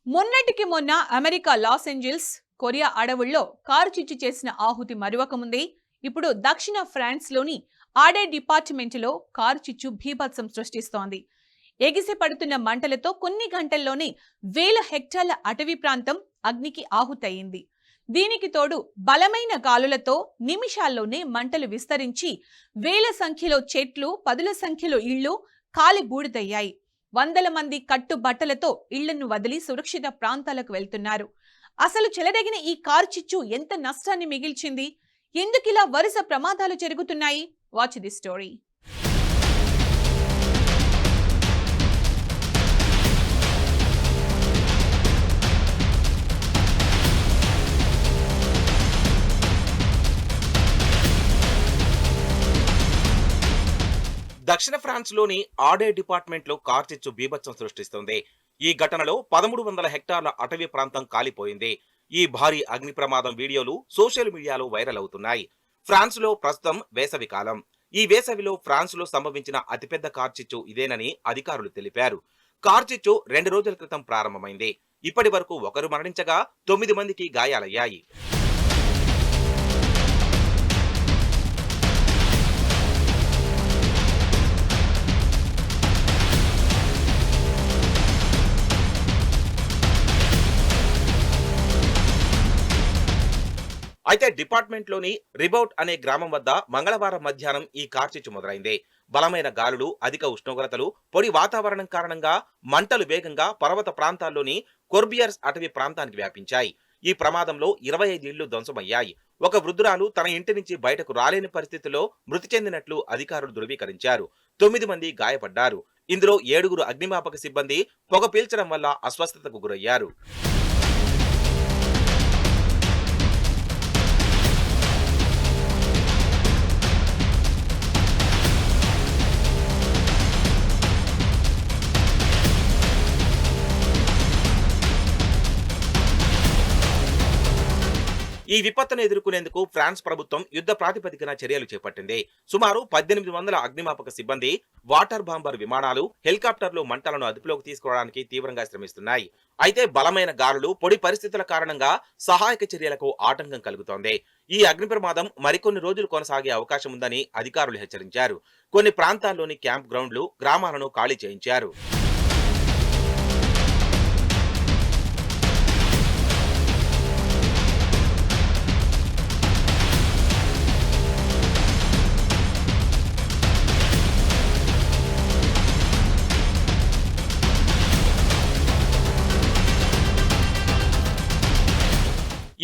మొన్నటికి మొన్న America Los Angeles Korea అడవుల్లో కారు చిచ్చు చేసిన ఆహుతి మరువకముందే ఇప్పుడు దక్షిణ ఫ్రాన్స్ లోని ఆడే డిపార్ట్మెంట్లో కారు చిచ్చు భీభత్సం సృష్టిస్తోంది. ఎగిసి పడుతున్న మంటలతో కొన్ని గంటల్లోనే వేల హెక్టార్ల అటవీ ప్రాంతం అగ్నికి ఆహుతయింది. దీనికి తోడు బలమైన గాలులతో నిమిషాల్లోనే మంటలు విస్తరించి వేల సంఖ్యలో చెట్లు, పదుల సంఖ్యలో ఇళ్లు కాలి బూడిదయ్యాయి. వందల మంది కట్టు బట్టలతో ఇళ్లను వదిలి సురక్షిత ప్రాంతాలకు వెళ్తున్నారు. అసలు చెలరేగిన ఈ కారు చిచ్చు ఎంత నష్టాన్ని మిగిల్చింది? ఎందుకిలా వరుస ప్రమాదాలు జరుగుతున్నాయి? Watch the story. దక్షిణ ఫ్రాన్స్ లోని ఆడే డిపార్ట్మెంట్ లో కార్ చిచ్చు బీభత్సం సృష్టిస్తుంది. ఈ ఘటనలో 1300 హెక్టార్ల అటవీ ప్రాంతం కాలిపోయింది. ఈ భారీ అగ్ని ప్రమాదం వీడియోలు సోషల్ మీడియాలో వైరల్ అవుతున్నాయి. ఫ్రాన్స్ లో ప్రస్తుతం వేసవి కాలం. ఈ వేసవిలో ఫ్రాన్స్ లో సంభవించిన అతిపెద్ద కార్ చిచ్చు ఇదేనని అధికారులు తెలిపారు. కార్ చిచ్చు 2 రోజుల క్రితం ప్రారంభమైంది. ఇప్పటి వరకు ఒకరు మరణించగా 9 మందికి గాయాలయ్యాయి. అయితే డిపార్ట్మెంట్ లోని రిబౌట్ అనే గ్రామం వద్ద మంగళవారం మధ్యాహ్నం ఈ కార్చిచ్చు మొదలైంది. బలమైన గాలులు, అధిక ఉష్ణోగ్రతలు, పొడి వాతావరణం కారణంగా మంటలు వేగంగా పర్వత ప్రాంతాల్లోని కొర్బియర్స్ అటవీ ప్రాంతానికి వ్యాపించాయి. ఈ ప్రమాదంలో 25 ఇళ్లు ధ్వంసమయ్యాయి. ఒక వృద్ధురాలు తన ఇంటి నుంచి బయటకు రాలేని పరిస్థితిలో మృతి చెందినట్లు అధికారులు ధృవీకరించారు. 9 మంది గాయపడ్డారు. ఇందులో 7 అగ్నిమాపక సిబ్బంది పొగ పీల్చడం వల్ల అస్వస్థతకు గురయ్యారు. ఈ విపత్తును ఎదుర్కొనేందుకు ఫ్రాన్స్ ప్రభుత్వం యుద్ధ ప్రాతిపదికన చర్యలు చేపట్టింది. సుమారు 1800 అగ్నిమాపక సిబ్బంది, వాటర్ బాంబర్ విమానాలు, హెలికాప్టర్లు మంటలను అదుపులోకి తీసుకోవడానికి తీవ్రంగా శ్రమిస్తున్నాయి. అయితే బలమైన గాలులు, పొడి పరిస్థితుల కారణంగా సహాయక చర్యలకు ఆటంకం కలుగుతోంది. ఈ అగ్ని ప్రమాదం మరికొన్ని రోజులు కొనసాగే అవకాశం ఉందని అధికారులు హెచ్చరించారు. కొన్ని ప్రాంతాల్లోని క్యాంప్ గ్రౌండ్లు, గ్రామాలను ఖాళీ చేయించారు.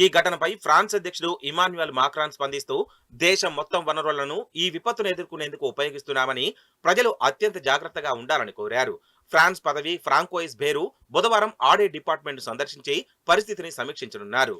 ఈ ఘటనపై ఫ్రాన్స్ అధ్యక్షుడు ఇమాన్యుయల్ మాక్రాన్ స్పందిస్తూ, దేశం మొత్తం వనరులను ఈ విపత్తును ఎదుర్కొనేందుకు ఉపయోగిస్తున్నామని, ప్రజలు అత్యంత జాగ్రత్తగా ఉండాలని కోరారు. ఫ్రాన్స్ పదవి ఫ్రాంకోయిస్ బేరు బుధవారం ఆడే డిపార్ట్మెంట్ సందర్శించి పరిస్థితిని సమీక్షించనున్నారు.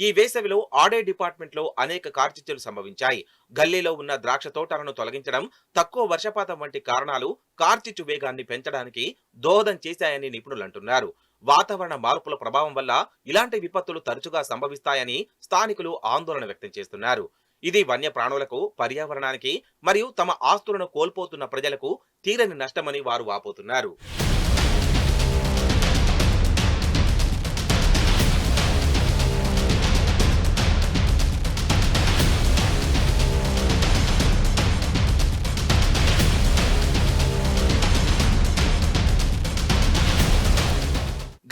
ఈ వేసవిలో ఆడే డిపార్ట్మెంట్ లో అనేక కార్చిచ్చులు సంభవించాయి. గల్లీలో ఉన్న ద్రాక్ష తోటలను తొలగించడం, తక్కువ వర్షపాతం వంటి కారణాలు కార్చిచ్చు వేగాన్ని పెంచడానికి దోహదం చేశాయని నిపుణులు అంటున్నారు. వాతావరణ మార్పుల ప్రభావం వల్ల ఇలాంటి విపత్తులు తరచుగా సంభవిస్తాయని స్థానికులు ఆందోళన వ్యక్తం చేస్తున్నారు. ఇది వన్యప్రాణులకు, పర్యావరణానికి మరియు తమ ఆస్తులను కోల్పోతున్న ప్రజలకు తీరని నష్టమని వారు వాపోతున్నారు.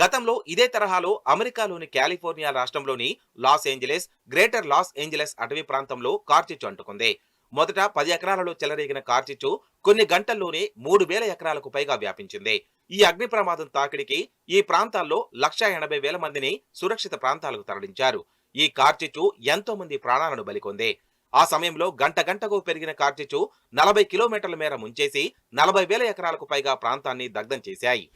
గతంలో ఇదే తరహాలో అమెరికాలోని కాలిఫోర్నియా రాష్ట్రంలోని Los Angeles, greater Los Angeles అటవీ ప్రాంతంలో కార్చిచ్చు అంటుకుంది. మొదట 10 ఎకరాలలో చెలరేగిన కార్చిచ్చు కొన్ని గంటల్లోనే 3000 ఎకరాలకు పైగా వ్యాపించింది. ఈ అగ్ని ప్రమాదం తాకిడికి ఈ ప్రాంతాల్లో 1,80,000 మందిని సురక్షిత ప్రాంతాలకు తరలించారు. ఈ కార్చిచ్చు ఎంతో మంది ప్రాణాలను బలికొంది. ఆ సమయంలో గంటకు పెరిగిన కార్చిచ్చు 40 కిలోమీటర్ల మేర ముంచేసి 40,000 ఎకరాలకు పైగా ప్రాంతాన్ని దగ్ధం చేశాయి.